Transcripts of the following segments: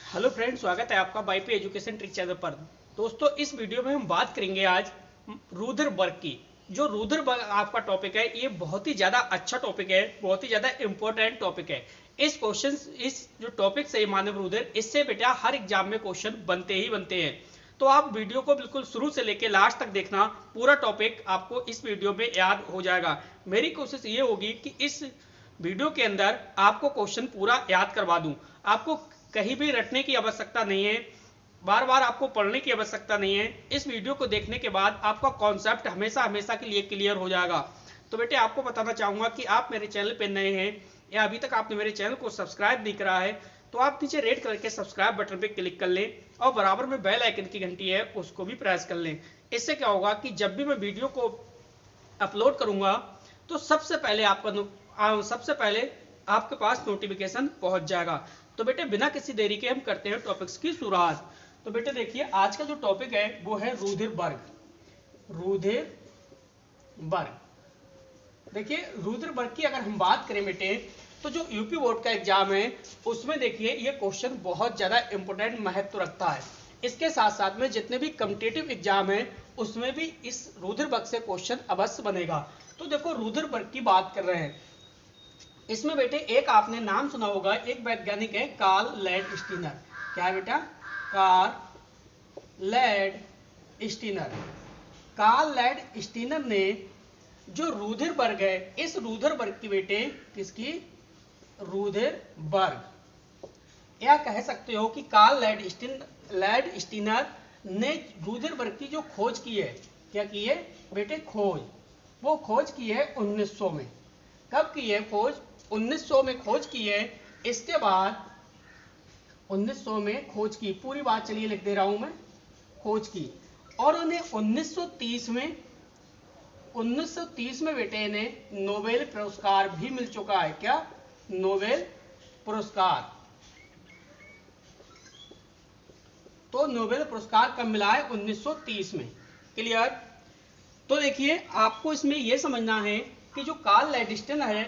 Hello friend, स्वागत है आपका बाईपी एजुकेशन ट्रिक चैनल पर। दोस्तों, इस वीडियो में हम बात करेंगे आज रूदरबर्ग की। जो रूदरबर्ग आपका टॉपिक है, ये बहुत ही ज़्यादा अच्छा टॉपिक है, बहुत ही ज़्यादा इंपॉर्टेंट टॉपिक है। इस जो टॉपिक से मानव रूदर, इससे बेटा हर एग्जाम में क्वेश्चन बनते ही बनते हैं। तो आप वीडियो को बिल्कुल शुरू से लेकर लास्ट तक देखना, पूरा टॉपिक आपको इस वीडियो में याद हो जाएगा। मेरी कोशिश ये होगी कि इस वीडियो के अंदर आपको क्वेश्चन पूरा याद करवा दूं। आपको कहीं भी रटने की आवश्यकता नहीं है, बार बार आपको पढ़ने की आवश्यकता नहीं है। इस वीडियो को देखने के बाद आपका कॉन्सेप्ट हमेशा हमेशा के लिए क्लियर हो जाएगा। तो बेटे, आपको बताना चाहूंगा कि आप मेरे चैनल पर नए हैं या अभी तक आपने मेरे चैनल को सब्सक्राइब नहीं करा है, तो आप नीचे रेड कलर के सब्सक्राइब बटन पे क्लिक कर लें और बराबर में बेल आइकन की घंटी है, उसको भी प्रेस कर लें। इससे क्या होगा कि जब भी मैं वीडियो को अपलोड करूंगा तो सबसे पहले आपके पास नोटिफिकेशन पहुंच जाएगा। तो बेटे, बिना किसी देरी के हम करते हैं टॉपिक्स की शुरुआत। तो बेटे देखिए, आज का जो टॉपिक है वो है रूधिरबर्ग। देखिए, रूधिरबर्ग की अगर हम बात करें बेटे, तो जो यूपी बोर्ड का एग्जाम है उसमें देखिए ये क्वेश्चन बहुत ज्यादा इंपोर्टेंट महत्व रखता है। इसके साथ साथ में जितने भी कॉम्पिटिटिव एग्जाम है उसमें भी इस रूधिरबर्ग से क्वेश्चन अवश्य बनेगा। तो देखो, रूधिरबर्ग की बात कर रहे हैं। इसमें बेटे एक आपने नाम सुना होगा, एक वैज्ञानिक है कार्ल लैंडस्टीनर। क्या है बेटा? Karl Landsteiner. कार्ल लैंडस्टीनर ने जो रूधिरबर्ग है, इस रूधिरबर्ग की बेटे, किसकी? रूधिरबर्ग, या कह सकते हो कि कार्ल लैंडस्टीनर ने रूधिरबर्ग की जो खोज की है, क्या की है बेटे? खोज। वो खोज की है 1900 में। कब की है खोज? 1900 में खोज की है। इसके बाद 1900 में खोज की, पूरी बात चलिए लिख दे रहा हूं मैं, खोज की। और उन्हें 1930 में बेटे इन्हें नोबेल पुरस्कार भी मिल चुका है। क्या? नोबेल पुरस्कार। तो नोबेल पुरस्कार कब मिला है? 1930 में। क्लियर? तो देखिए, आपको इसमें यह समझना है कि जो कार्ल लैंडस्टीनर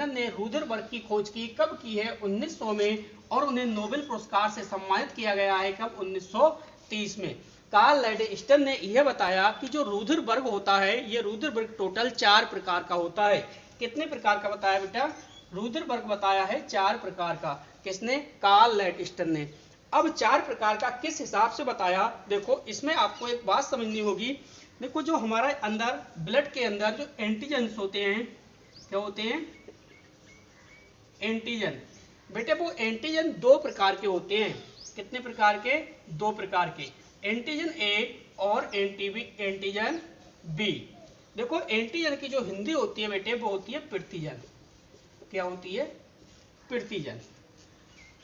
ने रूधिरबर्ग की खोज की, कब की है? 1900 में। और उन्हें नोबेल पुरस्कार से सम्मानित किया गया है, कब? 1930 में। कार्ल लैंडस्टीनर ने यह बताया कि जो रूधिरबर्ग होता है, यह रूधिरबर्ग टोटल 4 प्रकार का होता है। कितने प्रकार का बताया बेटा? रूधिरबर्ग बताया है 4 प्रकार का। किसने? कार्ल लैंडस्टीनर ने। अब 4 प्रकार का किस हिसाब से बताया? देखो, इसमें आपको एक बात समझनी होगी। देखो, जो हमारा अंदर ब्लड के अंदर जो एंटीजन्स होते हैं, क्या होते हैं? एंटीजन। बेटे, वो एंटीजन 2 प्रकार के होते हैं। कितने प्रकार के? 2 प्रकार के। एंटीजन ए और एंटीजन बी। देखो, एंटीजन की जो हिंदी होती है बेटे, वो होती है पृथ्वीजन। क्या होती है? पृथ्वीजन।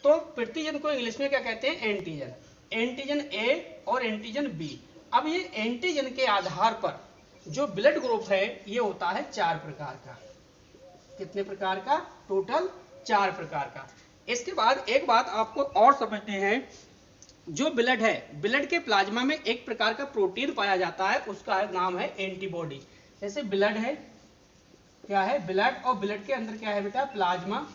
तो पृथ्वीजन को इंग्लिश में क्या कहते हैं? एंटीजन। एंटीजन ए और एंटीजन बी। अब ये एंटीजन के आधार पर जो ब्लड ग्रुप है, ये होता है 4 प्रकार का। कितने प्रकार का? टोटल 4 प्रकार का। इसके बाद एक बात आपको और समझनी है, जो ब्लड है, ब्लड के प्लाज्मा में एक प्रकार का प्रोटीन पाया जाता है, उसका नाम है एंटीबॉडी। जैसे ब्लड है, क्या है? ब्लड। और ब्लड के अंदर क्या है बेटा? प्लाज्मा।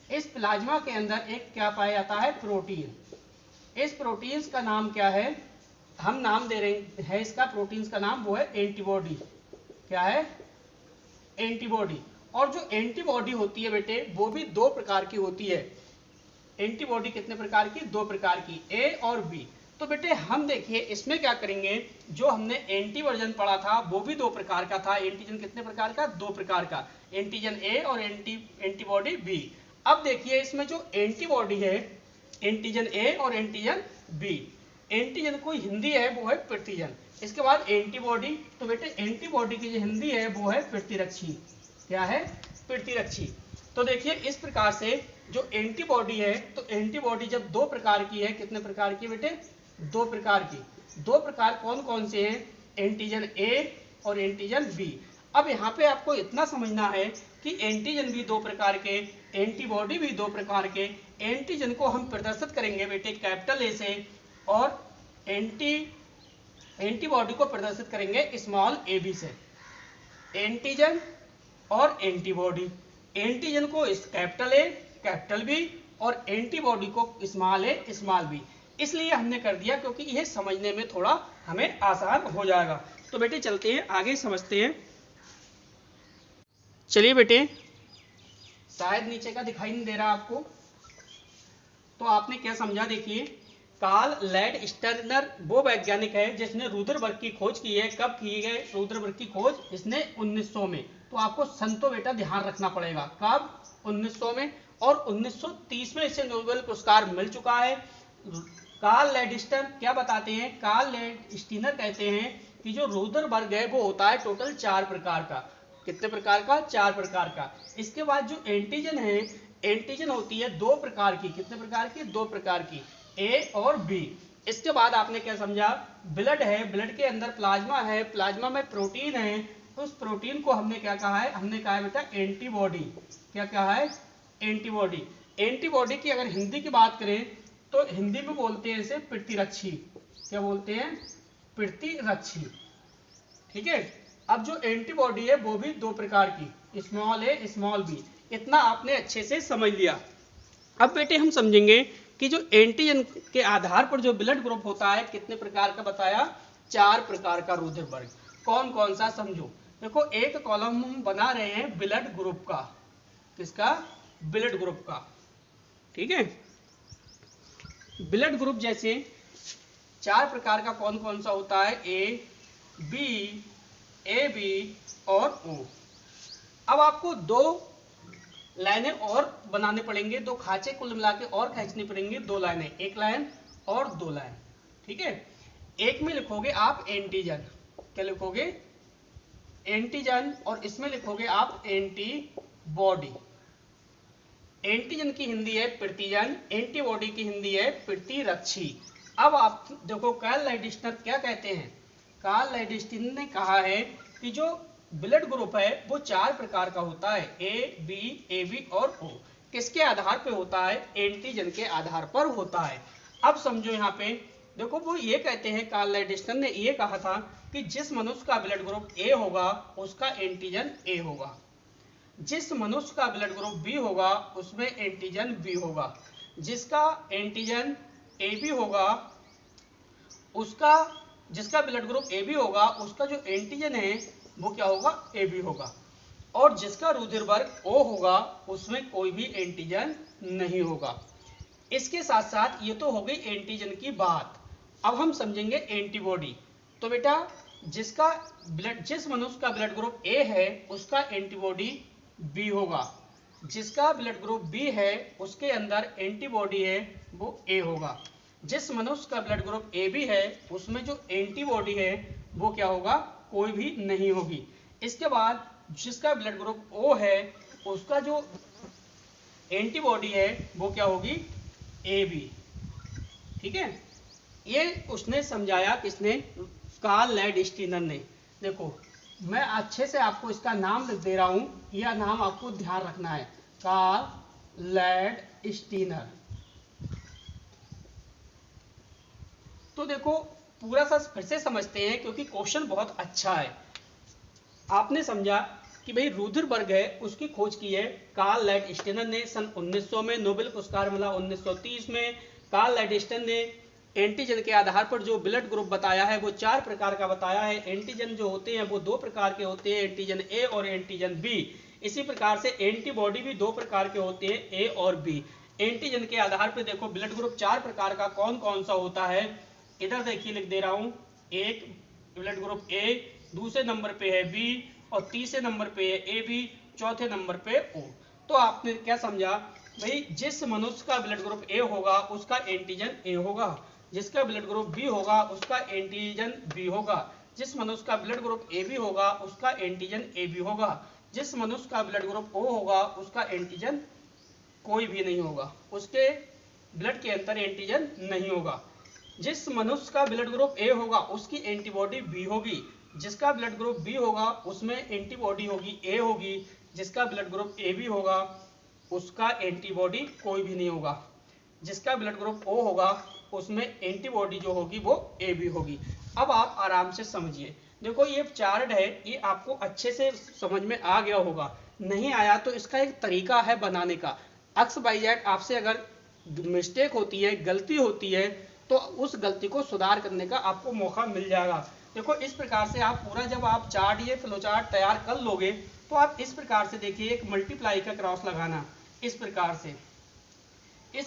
इस प्लाज्मा के अंदर एक क्या पाया जाता है? प्रोटीन। इस प्रोटीन का नाम क्या है? हम नाम दे रहे हैं इसका, प्रोटीन का नाम वो है एंटीबॉडी। क्या है? एंटीबॉडी। और जो एंटीबॉडी होती है बेटे, वो भी 2 प्रकार की होती है। एंटीबॉडी कितने प्रकार की? 2 प्रकार की, ए और बी। तो बेटे हम देखिए इसमें क्या करेंगे, जो हमने एंटीवर्जन पढ़ा था वो भी 2 प्रकार का था। एंटीजन कितने प्रकार का? 2 प्रकार का। एंटीजन ए और एंटीबॉडी बी। अब देखिए, इसमें जो एंटीबॉडी है, एंटीजन ए और एंटीजन बी। एंटीजन को हिंदी है वो है प्रतिजन। इसके बाद एंटीबॉडी। तो बेटे एंटीबॉडी की जो हिंदी है वो है प्रतिरक्षी। क्या है? प्रतिरक्षी। तो देखिए इस प्रकार से जो एंटीबॉडी है, तो एंटीबॉडी जब 2 प्रकार की है, कितने प्रकार की बेटे? 2 प्रकार की। 2 प्रकार कौन कौन से हैं? एंटीजन ए और एंटीजन बी। अब यहाँ पे आपको इतना समझना है कि एंटीजन भी 2 प्रकार के, एंटीबॉडी भी 2 प्रकार के। एंटीजन को हम प्रदर्शित करेंगे बेटे कैपिटल ए से, और एंटीबॉडी को प्रदर्शित करेंगे स्मॉल ए बी से। एंटीजन और एंटीबॉडी। एंटीजन को कैपिटल ए कैपिटल बी और एंटीबॉडी को स्मॉल ए स्मॉल बी। इसलिए हमने कर दिया क्योंकि यह समझने में थोड़ा हमें आसान हो जाएगा। तो बेटे चलते हैं आगे समझते हैं। चलिए बेटे, शायद नीचे का दिखाई नहीं दे रहा आपको, तो आपने क्या समझा देखिए। कार्ल लैंडस्टर्नर वो वैज्ञानिक है जिसने रुदरबर्ग की खोज की है। कब की गई रुदरबर्ग की खोज? इसने 1900 में। तो आपको सन तो बेटा ध्यान रखना पड़ेगा, कब? 1900 में। और 1930 में इसे नोबेल पुरस्कार मिल चुका है। कार्ल लैंडस्टर क्या बताते हैं? कार्ल लैंडस्टीनर कहते हैं कि जो रुदरबर्ग है वो होता है टोटल 4 प्रकार का। कितने प्रकार का? 4 प्रकार का। इसके बाद जो एंटीजन है, एंटीजन होती है 2 प्रकार की। कितने प्रकार की? 2 प्रकार की, ए और बी। इसके बाद आपने क्या समझा? ब्लड है, ब्लड के अंदर प्लाज्मा है, प्लाज्मा में प्रोटीन है। उस प्रोटीन को हमने क्या कहा है? हमने कहा है बेटा एंटीबॉडी। क्या कहा है? एंटीबॉडी। एंटीबॉडी की अगर हिंदी की बात करें तो हिंदी में बोलते हैं इसे प्रतिरक्षी। क्या बोलते हैं? प्रतिरक्षी। ठीक है। अब जो एंटीबॉडी है वो भी 2 प्रकार की, स्मॉल ए स्मॉल बी। इतना आपने अच्छे से समझ लिया। अब बेटे हम समझेंगे कि जो एंटीजन के आधार पर जो ब्लड ग्रुप होता है कितने प्रकार का बताया? 4 प्रकार का रुदरबर्ग। कौन कौन सा समझो। देखो एक कॉलम हम बना रहे हैं ब्लड ग्रुप का। किसका? ब्लड ग्रुप का। ठीक है। ब्लड ग्रुप जैसे 4 प्रकार का कौन कौन सा होता है? ए बी और ओ। अब आपको 2 लाइनें और बनाने पड़ेंगे, 2 खांचे कुल मिला के और खींचनी पड़ेंगी। 2 लाइनें, 1 लाइन और 2 लाइन। ठीक है। एक में लिखोगे आप एंटीजन। क्या लिखोगे? एंटीजन। और इसमें लिखोगे आप एंटीबॉडी। एंटीजन की हिंदी है प्रतिजन, एंटीबॉडी की हिंदी है प्रतिरक्षी। अब आप देखो कार्ल लैंडस्टर क्या कहते हैं। कार्ल लैंडस्टर ने कहा है कि जो ब्लड ग्रुप है वो 4 प्रकार का होता है, ए बी और ओ। किसके आधार पे होता है? एंटीजन के आधार पर होता है। अब समझो यहाँ पे देखो, वो ये कहते हैं, कार्ल लैंडस्टर ने ये कहा था कि जिस मनुष्य का ब्लड ग्रुप ए होगा उसका एंटीजन ए होगा, जिस मनुष्य का ब्लड ग्रुप बी होगा उसमें एंटीजन बी होगा, जिसका एंटीजन ए बी होगा उसका, जिसका ब्लड ग्रुप ए बी होगा उसका जो एंटीजन है वो क्या होगा? ए बी होगा। और जिसका रुदरबर्ग ओ होगा उसमें कोई भी एंटीजन नहीं होगा। इसके साथ साथ ये तो हो गई एंटीजन की बात। अब हम समझेंगे एंटीबॉडी। तो बेटा जिसका ब्लड, जिस मनुष्य का ब्लड ग्रुप ए है उसका एंटीबॉडी बी होगा, जिसका ब्लड ग्रुप बी है उसके अंदर एंटीबॉडी है वो ए होगा, जिस मनुष्य का ब्लड ग्रुप ए बी है उसमें जो एंटीबॉडी है वो क्या होगा? कोई भी नहीं होगी। इसके बाद जिसका ब्लड ग्रुप ओ है उसका जो एंटीबॉडी है वो क्या होगी? A B. ठीक है। ये उसने समझाया किसने? कार्ल लैंडस्टीनर ने। देखो मैं अच्छे से आपको इसका नाम लिख दे रहा हूं, यह नाम आपको ध्यान रखना है, कार्ल लैंडस्टीनर। तो देखो पूरा सा फिर से समझते हैं क्योंकि क्वेश्चन बहुत अच्छा है। आपने समझा कि भाई रुदरबर्ग है उसकी खोज की है कार्ल लैंडस्टीनर ने सन 1900 में, नोबेल पुरस्कार मिला 1930 में। कार्ल लैंडस्टीनर ने एंटीजन के आधार पर जो ब्लड ग्रुप बताया है वो 4 प्रकार का बताया है। एंटीजन जो होते हैं वो 2 प्रकार के होते हैं, एंटीजन ए और एंटीजन बी। इसी प्रकार से एंटीबॉडी भी 2 प्रकार के होते हैं, ए और बी। एंटीजन के आधार पर देखो ब्लड ग्रुप 4 प्रकार का कौन कौन सा होता है। इधर देखिए लिख दे रहा हूं, एक ब्लड ग्रुप ए, दूसरे नंबर पे है बी और तीसरे नंबर पे है ए बी, चौथे नंबर पे ओ। तो आपने क्या समझा भाई? जिस मनुष्य का ब्लड ग्रुप ए होगा उसका एंटीजन ए होगा, जिसका ब्लड ग्रुप बी होगा उसका एंटीजन बी होगा, जिस मनुष्य का ब्लड ग्रुप ए बी होगा उसका एंटीजन ए बी होगा, जिस मनुष्य का ब्लड ग्रुप ओ होगा उसका एंटीजन कोई भी नहीं होगा, उसके ब्लड के अंदर एंटीजन नहीं होगा। जिस मनुष्य का ब्लड ग्रुप ए होगा उसकी एंटीबॉडी बी होगी, जिसका ब्लड ग्रुप बी होगा उसमें एंटीबॉडी होगी ए होगी, जिसका ब्लड ग्रुप ए बी होगा उसका एंटीबॉडी कोई भी नहीं होगा, जिसका ब्लड ग्रुप ओ होगा उसमें एंटीबॉडी जो होगी वो ए बी होगी। अब आप आराम से समझिए। देखो ये चार्ट है, ये आपको अच्छे से समझ में आ गया होगा, नहीं आया तो इसका एक तरीका है बनाने का। एक्स वाई जेड आपसे अगर मिस्टेक होती है, गलती होती है, तो उस गलती को सुधार करने का आपको मौका मिल जाएगा। देखो इस प्रकार से आप पूरा जब आप चार्ट, ये फ्लो चार्ट तैयार कर लोगे तो आप इस प्रकार से देखिए, एक मल्टीप्लाई का क्रॉस लगाना, इस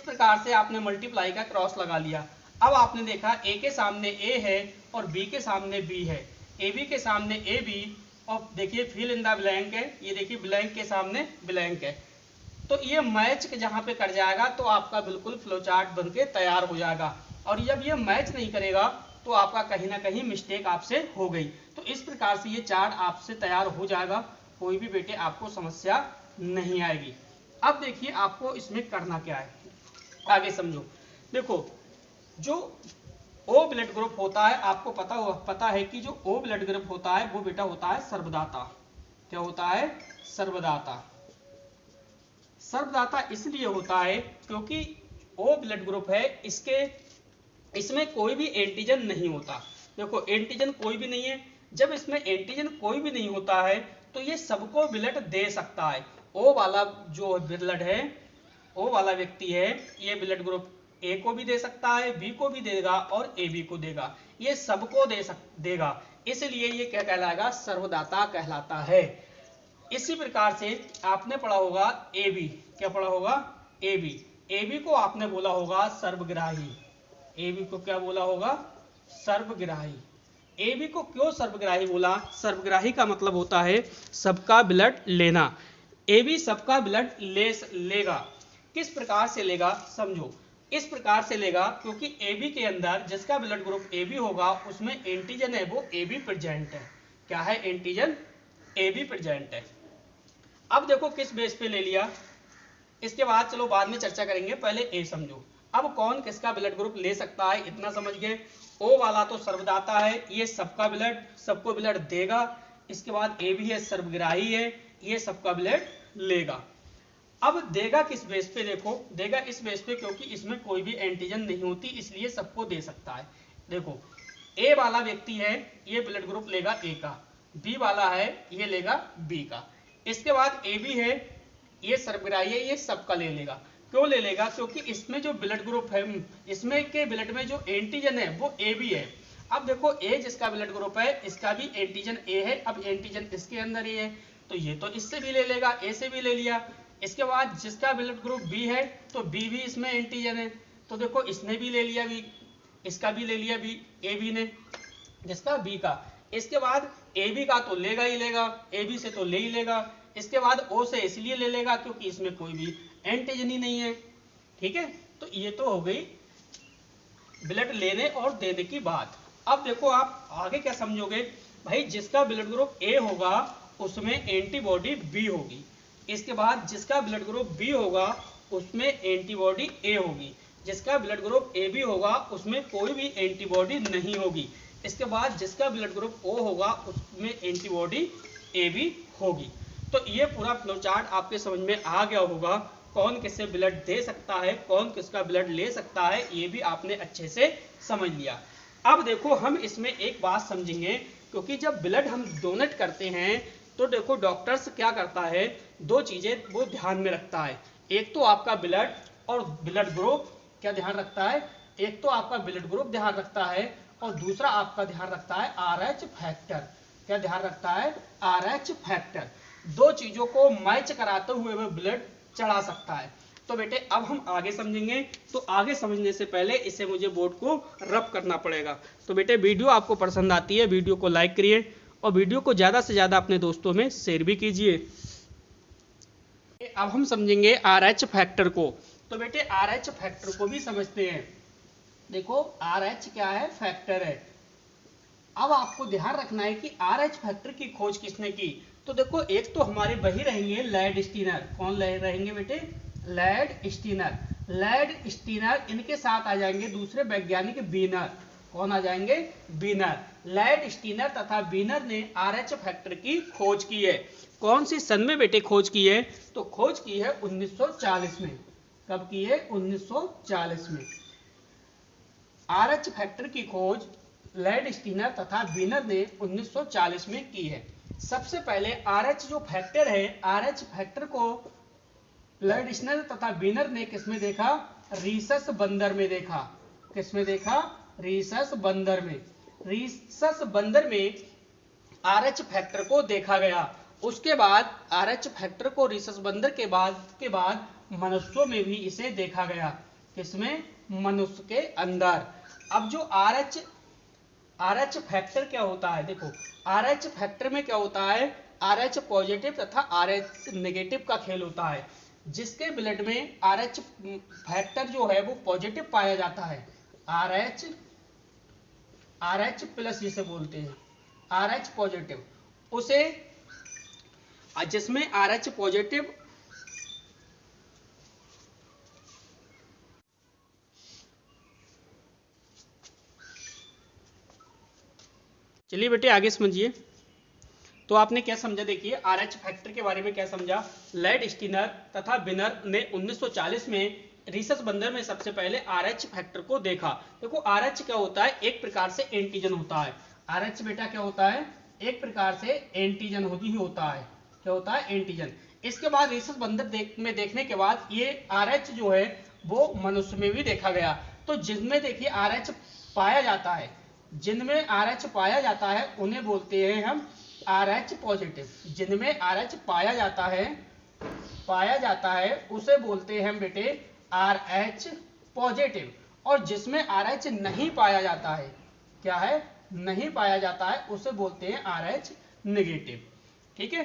प्रकार से आपने मल्टीप्लाई का क्रॉस लगा लिया। अब आपने देखा ए के सामने ए है और बी के सामने बी है, ए बी के सामने ए बी, और देखिए फिल इन द ब्लैंक है, ये देखिए ब्लैंक के सामने ब्लैंक है। तो ये मैच जहां पे कर जाएगा तो आपका बिल्कुल फ्लो चार्ट बन के तैयार हो जाएगा। और जब ये मैच नहीं करेगा तो आपका कहीं ना कहीं मिस्टेक आपसे हो गई। तो इस प्रकार से ये चार्ट आपसे तैयार हो जाएगा, कोई भी बेटे आपको समस्या नहीं आएगी। अब देखिए आपको इसमें करना क्या है, आगे समझो। देखो जो ओ ब्लड ग्रुप होता है, आपको पता है कि जो ओ ब्लड ग्रुप होता है वो बेटा होता है सर्वदाता। क्या होता है? सर्वदाता। सर्वदाता इसलिए होता है क्योंकि ओ ब्लड ग्रुप है, इसमें कोई भी एंटीजन नहीं होता। देखो एंटीजन कोई भी नहीं है, जब इसमें एंटीजन कोई भी नहीं होता है तो ये सबको ब्लड दे सकता है। ओ वाला जो ब्लड है, ओ वाला व्यक्ति है, ये ब्लड ग्रुप ए को भी दे सकता है, बी को भी देगा और ए बी को देगा, ये सबको देगा, इसलिए ये क्या कहलाएगा? सर्वदाता कहलाता है। इसी प्रकार से आपने पढ़ा होगा ए बी, क्या पढ़ा होगा? ए बी, ए बी को आपने बोला होगा सर्वग्राही। ए बी को क्या बोला होगा? सर्वग्राही। ए बी को क्यों सर्वग्राही बोला? सर्वग्राही का मतलब होता है सबका ब्लड लेना। ए बी सबका ब्लड लेगा। किस प्रकार से लेगा समझो, इस प्रकार से लेगा क्योंकि ए बी के अंदर जिसका ब्लड ग्रुप ए बी होगा उसमें एंटीजन है वो ए बी प्रेजेंट है। क्या है? एंटीजन ए बी प्रेजेंट है। अब देखो किस बेस पे ले लिया, इसके बाद चलो बाद में चर्चा करेंगे, पहले ए समझो। अब कौन किसका ब्लड ग्रुप ले सकता है इतना समझ गए। ओ वाला तो सर्वदाता है, ये सबको ब्लड देगा। इसके बाद ए भी है, सर्वग्राही है, ये सबका ब्लड लेगा। अब देगा किस बेस पे? देखो देगा इस बेस पे क्योंकि इसमें कोई भी एंटीजन नहीं होती, इसलिए सबको दे सकता है। देखो ए वाला व्यक्ति है, ये ब्लड ग्रुप लेगा ए का, बी वाला है ये लेगा बी का। इसके बाद ए बी है, ये सर्वग्राही है, ये सबका ले लेगा। क्यों ले लेगा? क्योंकि इसमें जो ब्लड ग्रुप है, इसमें के ब्लड में जो एंटीजन है वो ए बी है। अब देखो ए जिसका ब्लड ग्रुप है इसका भी एंटीजन ए है, अब एंटीजन इसके अंदर ही है तो ये तो इससे भी ले लेगा, ए से भी ले लिया। इसके बाद जिसका ब्लड ग्रुप बी है तो बी भी इसमें एंटीजन है, तो देखो इसने भी ले लिया बी, इसका भी ले लिया बी, ए बी ने जिसका बी का। इसके बाद ए बी का तो लेगा ही लेगा, ए बी से तो ले ही लेगा। इसके बाद ओ से इसलिए ले लेगा क्योंकि इसमें कोई भी एंटीजन ही नहीं है। ठीक है, तो ये तो हो गई ब्लड लेने और देने की बात। अब देखो आप आगे क्या समझोगे भाई, जिसका ब्लड ग्रुप ए होगा उसमें एंटीबॉडी बी होगी। इसके बाद जिसका ब्लड ग्रुप बी होगा उसमें एंटीबॉडी ए होगी। जिसका ब्लड ग्रुप ए बी होगा उसमें कोई भी एंटीबॉडी नहीं होगी। इसके बाद जिसका ब्लड ग्रुप ओ होगा उसमें एंटीबॉडी ए बी होगी। तो ये पूरा फ्लो चार्ट आपके समझ में आ गया होगा, कौन किससे ब्लड दे सकता है, कौन किसका ब्लड ले सकता है, ये भी आपने अच्छे से समझ लिया। अब देखो हम इसमें एक बात समझेंगे, क्योंकि जब ब्लड हम डोनेट करते हैं तो देखो डॉक्टर्स क्या करता है, दो चीजें वो ध्यान में रखता है। एक तो आपका ब्लड और ब्लड ग्रुप क्या ध्यान रखता है, एक तो आपका ब्लड ग्रुप ध्यान रखता है और दूसरा आपका ध्यान रखता है RH फैक्टर। क्या ध्यान रखता है? RH factor. दो चीजों को मैच कराते हुए वह ब्लड चढ़ा सकता है। तो बेटे अब हम आगे समझेंगे, तो आगे समझने से पहले इसे मुझे बोर्ड को रब करना पड़ेगा। तो बेटे वीडियो आपको पसंद आती है, वीडियो को लाइक करिए और वीडियो को ज्यादा से ज्यादा अपने दोस्तों में शेयर भी कीजिए। अब हम समझेंगे RH फैक्टर को। तो बेटे RH फैक्टर को भी समझते हैं। देखो RH क्या है? फैक्टर है। अब आपको ध्यान रखना है कि RH फैक्टर की खोज किसने की। तो देखो एक तो हमारे वही रहेंगे लैंडस्टीनर। कौन रहेंगे बेटे? लैंडस्टीनर। लैंडस्टीनर, इनके साथ आ जाएंगे दूसरे वैज्ञानिक वीनर। कौन आ जाएंगे? वीनर। लैंडस्टीनर तथा वीनर ने RH फैक्टर की खोज की है। कौन सी सन में बेटे खोज की है? तो खोज की है 1940 में। कब की है? 1940 में। RH फैक्टर की खोज लैंडस्टीनर तथा वीनर ने 1940 में की है। सबसे पहले RH जो फैक्टर है, RH फैक्टर को लैड स्टिनर तथा बीनर ने किसमें देखा? रीसस बंदर में देखा। किसमें देखा? रीसस बंदर में। रीसस बंदर में RH फैक्टर को देखा गया। उसके बाद RH फैक्टर को रीसस बंदर के बाद मनुष्यों में भी इसे देखा गया। किसमें? मनुष्य के अंदर। अब जो RH फैक्टर क्या होता है? देखो RH फैक्टर में क्या होता है? RH पॉजिटिव तथा RH नेगेटिव का खेल होता है। जिसके ब्लड में RH फैक्टर जो है वो पॉजिटिव पाया जाता है, RH प्लस जिसे बोलते हैं, RH पॉजिटिव, उसे जिसमें RH पॉजिटिव चलिए बेटे आगे समझिए। तो आपने क्या समझा? देखिए RH फैक्टर के बारे में क्या समझा। लैड स्टिनर तथा बिनर ने 1940 में रीसस बंदर में सबसे पहले RH फैक्टर को देखा। देखो RH क्या होता है? एक प्रकार से एंटीजन होता है। RH बेटा क्या होता है? एक प्रकार से एंटीजन होता है। क्या होता है? एंटीजन। इसके बाद रीसस बंदर में देखने के बाद ये RH जो है वो मनुष्य में भी देखा गया। तो जिनमें देखिए RH पाया जाता है, जिनमें RH पाया जाता है उन्हें बोलते हैं हम RH पॉजिटिव। जिनमें RH पाया जाता है उसे बोलते हैं हम बेटे RH पॉजिटिव। और जिसमें RH नहीं पाया जाता है, क्या है? नहीं पाया जाता है, उसे बोलते हैं RH नेगेटिव। ठीक है,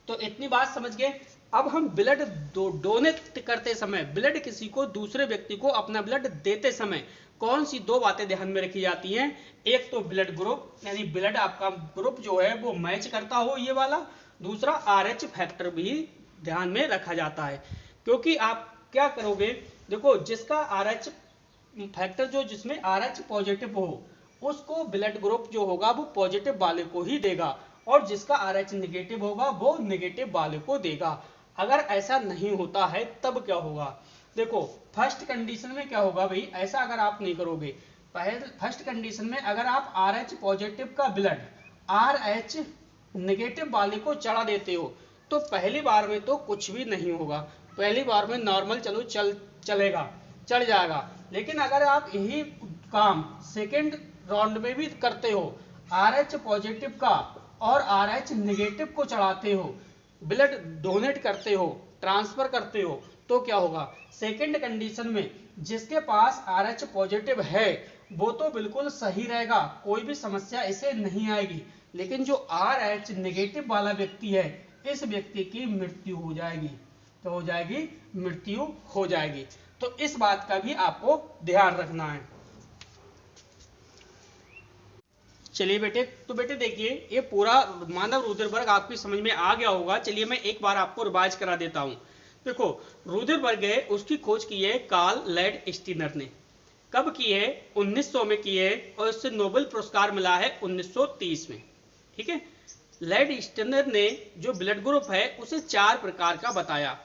तो इतनी बात समझ गए। अब हम ब्लड डोनेट करते समय, ब्लड किसी को, दूसरे व्यक्ति को अपना ब्लड देते समय कौन सी दो बातें ध्यान में रखी जाती हैं? एक तो ब्लड ग्रुप, यानी ब्लड आपका ग्रुप जो है वो मैच करता हो, ये वाला। दूसरा RH फैक्टर भी ध्यान में रखा जाता है। क्योंकि आप क्या करोगे? देखो जिसका RH फैक्टर जिसमें RH पॉजिटिव हो, उसको ब्लड ग्रुप जो होगा वो पॉजिटिव वाले को ही देगा, और जिसका RH निगेटिव होगा वो निगेटिव वाले को देगा। अगर ऐसा नहीं होता है तब क्या होगा? देखो फर्स्ट कंडीशन में क्या होगा भाई, ऐसा अगर आप नहीं करोगे, फर्स्ट कंडीशन में अगर आप RH पॉजिटिव का ब्लड RH नेगेटिव वाले को चढ़ा देते हो तो पहली बार में तो कुछ भी नहीं होगा, पहली बार में नॉर्मल चलेगा, चढ़ जाएगा। लेकिन अगर आप यही काम सेकेंड राउंड में भी करते हो, RH पॉजिटिव का और RH नेगेटिव को चढ़ाते हो, ब्लड डोनेट करते हो, ट्रांसफर करते हो, तो क्या होगा? सेकेंड कंडीशन में जिसके पास RH पॉजिटिव है वो तो बिल्कुल सही रहेगा, कोई भी समस्या इसे नहीं आएगी। लेकिन जो RH नेगेटिव वाला व्यक्ति है, इस व्यक्ति की मृत्यु हो जाएगी। तो हो जाएगी, मृत्यु हो जाएगी। तो इस बात का भी आपको ध्यान रखना है। चलिए बेटे, तो बेटे देखिए ये पूरा मानव रुधिरवर्ग आपकी समझ में आ गया होगा। चलिए मैं एक बार आपको रिवाइज करा देता हूं। देखो रुधिरवर्ग है, उसकी खोज की है कार्ल लैड स्टिनर ने। कब की है? 1900 में की है, और इससे नोबेल पुरस्कार मिला है 1930 में। ठीक है, लैड स्टिनर ने जो ब्लड ग्रुप है उसे 4 प्रकार का बताया।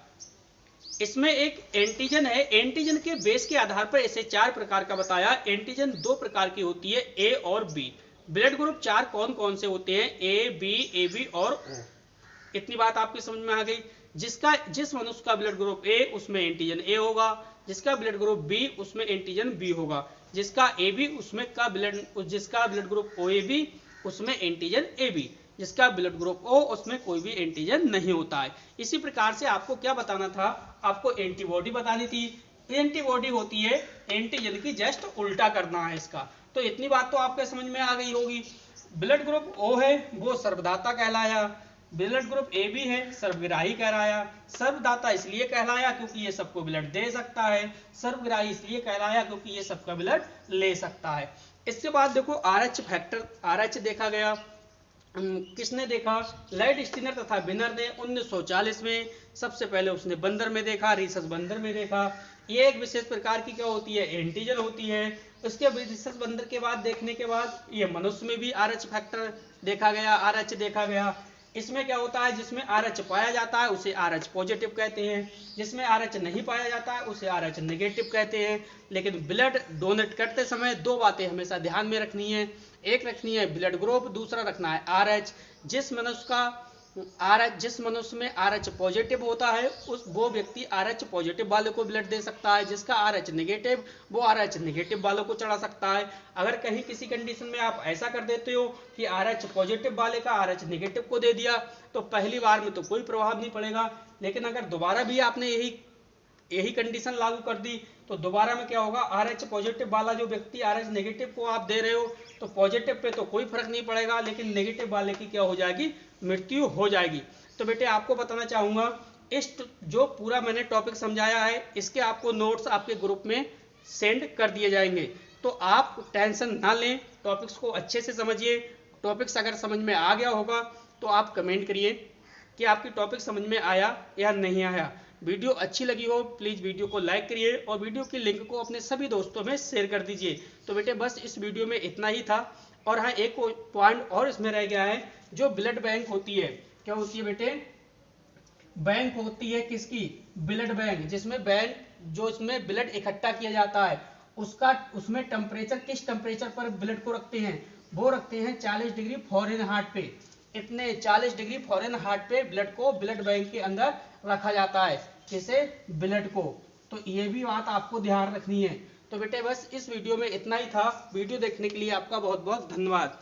इसमें एक एंटीजन है, एंटीजन के बेस के आधार पर इसे 4 प्रकार का बताया। एंटीजन 2 प्रकार की होती है, ए और बी। ब्लड ग्रुप 4 कौन कौन से होते हैं? ए, बी, ए बी और ओ। इतनी बात आपकी समझ में आ गई। जिस मनुष्य का ब्लड ग्रुप ए, उसमें एंटीजन ए होगा। जिसका ब्लड ग्रुप बी, उसमें एंटीजन बी होगा। जिसका ए बी, जिसका blood group O A B, उसमें एंटीजन ए बी। जिसका ब्लड ग्रुप ओ, उसमें कोई भी एंटीजन नहीं होता है। इसी प्रकार से आपको क्या बताना था? आपको एंटीबॉडी बतानी थी। एंटीबॉडी होती है एंटीजन की जस्ट उल्टा करना है इसका। तो इतनी बात तो आपके समझ में आ गई होगी। ब्लड ग्रुप ओ है वो सर्वदाता कहलाया, ब्लड ग्रुप ए बी है सर्वग्राही कहलाया। सर्वदाता इसलिए कहलाया क्योंकि ये सबको ब्लड दे सकता है, सर्वग्राही इसलिए कहलाया क्योंकि ये सबका ब्लड ले सकता है। इसके बाद देखो RH फैक्टर, RH देखा गया। किसने देखा? लैड स्टिनर तथा बिनर ने 1940 में सबसे पहले उसने बंदर में देखा, रीसस बंदर में देखा। ये एक विशेष प्रकार की क्या होती है? एंटीजन होती है। उसके रीसस बंदर के बाद देखने के बाद ये मनुष्य में भी RH फैक्टर देखा गया, RH देखा गया। इसमें क्या होता है? जिसमें RH पाया जाता है उसे RH पॉजिटिव कहते हैं, जिसमें RH नहीं पाया जाता है उसे RH नेगेटिव कहते हैं। लेकिन ब्लड डोनेट करते समय 2 बातें हमेशा ध्यान में रखनी है। एक रखनी है ब्लड ग्रुप, दूसरा रखना है RH। जिस मनुष्य का RH, जिस मनुष्य में RH पॉजिटिव होता है वो व्यक्ति RH पॉजिटिव वाले को ब्लड दे सकता है, जिसका RH नेगेटिव वो RH नेगेटिव वालों को चढ़ा सकता है। अगर कहीं किसी कंडीशन में आप ऐसा कर देते हो कि RH पॉजिटिव वाले का RH नेगेटिव को दे दिया तो पहली बार में तो कोई प्रभाव नहीं पड़ेगा, लेकिन अगर दोबारा भी आपने यही कंडीशन लागू कर दी तो दोबारा में क्या होगा, RH पॉजिटिव वाला जो व्यक्ति RH नेगेटिव को आप दे रहे हो तो पॉजिटिव पे तो कोई फर्क नहीं पड़ेगा, लेकिन नेगेटिव वाले की क्या हो जाएगी, मृत्यु हो जाएगी। तो बेटे आपको बताना चाहूंगा इस जो पूरा मैंने टॉपिक समझाया है इसके आपको नोट्स आपके ग्रुप में सेंड कर दिए जाएंगे, तो आप टेंशन ना लें, टॉपिक्स को अच्छे से समझिए। टॉपिक्स अगर समझ में आ गया होगा तो आप कमेंट करिए कि आपकी टॉपिक समझ में आया या नहीं आया। वीडियो अच्छी लगी हो प्लीज़ वीडियो को लाइक करिए और वीडियो की लिंक को अपने सभी दोस्तों में शेयर कर दीजिए। तो बेटे बस इस वीडियो में इतना ही था। और हाँ, एक पॉइंट और इसमें रह गया है, जो ब्लड बैंक होती है, क्या होती है बेटे, बैंक होती है किसकी, ब्लड बैंक, जिसमें बैंक जो इसमें ब्लड इकट्ठा किया जाता है उसमें टेम्परेचर किस टेम्परेचर पर ब्लड को रखते हैं, वो रखते हैं 40 डिग्री फ़ारेनहाइट पे। इतने 40 डिग्री फ़ारेनहाइट पे ब्लड को ब्लड बैंक के अंदर रखा जाता है, किसे, ब्लड को। तो ये भी बात आपको ध्यान रखनी है। तो बेटे बस इस वीडियो में इतना ही था। वीडियो देखने के लिए आपका बहुत बहुत धन्यवाद।